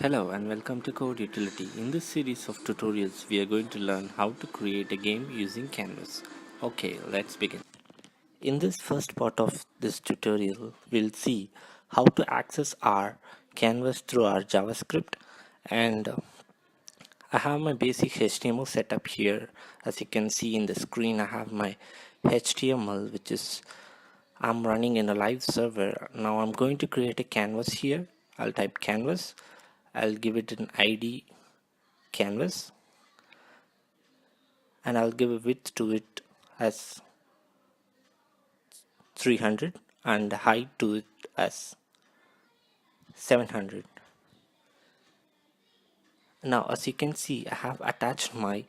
Hello and welcome to Code Utility. In this series of tutorials, we are going to learn how to create a game using Canvas. Okay, let's begin. In this first part of this tutorial, we'll see how to access our Canvas through our JavaScript, and I have my basic HTML setup here. As you can see in the screen, I have my HTML, which is I'm running in a live server. Now I'm going to create a canvas here. I'll type canvas. I'll give it an ID canvas, and I'll give a width to it as 300 and height to it as 700. Now as you can see, I have attached my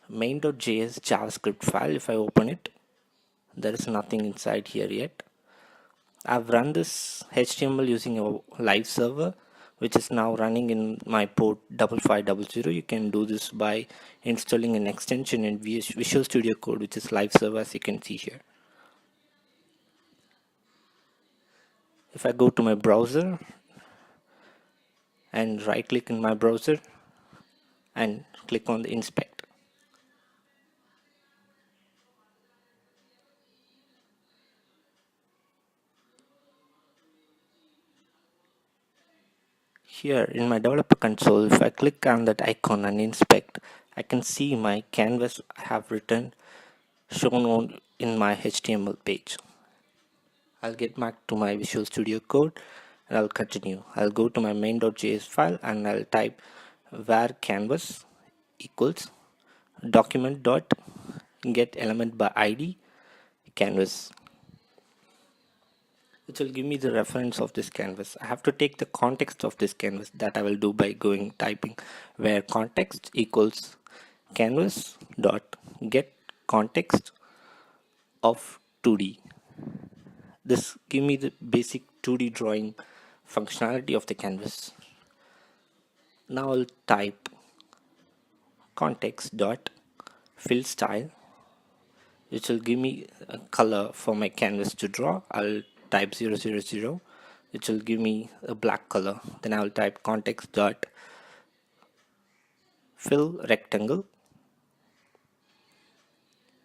main.js JavaScript file. If I open it, there is nothing inside here yet. I've run this HTML using a live server, which is now running in my port 5500. You can do this by installing an extension in Visual Studio Code, which is live server, as you can see here. If I go to my browser and right click in my browser and click on the inspect, here in my developer console, if I click on that icon and inspect, I can see my canvas I have written shown on in my HTML page. I'll get back to my Visual Studio Code and I'll continue. I'll go to my main.js file and I'll type var canvas equals document dot get element by id canvas, which will give me the reference of this canvas. I have to take the context of this canvas. That I will do by typing where context equals canvas dot get context of 2D. This give me the basic 2D drawing functionality of the canvas. Now I'll type context dot fill style, which will give me a color for my canvas to draw. I'll type 000, which will give me a black color. Then I'll type context dot fill rectangle,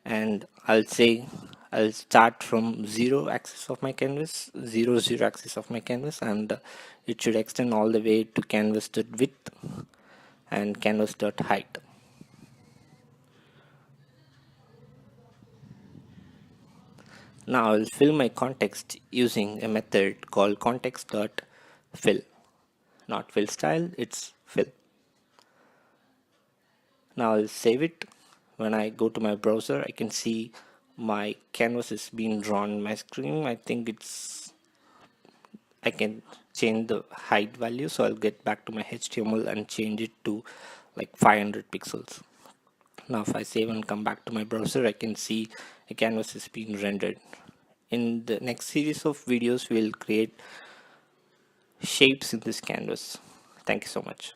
and I'll say I'll start from 0 axis of my canvas, 0 axis of my canvas, and it should extend all the way to canvas dot width and canvas dot height. Now I'll fill my context using a method called context dot fill. Not fill style, it's fill. Now I'll save it. When I go to my browser, I can see my canvas is being drawn on my screen. I think I can change the height value, so I'll get back to my HTML and change it to like 500 pixels. Now if I save and come back to my browser, I can see a canvas is being rendered. In the next series of videos, we'll create shapes in this canvas. Thank you so much.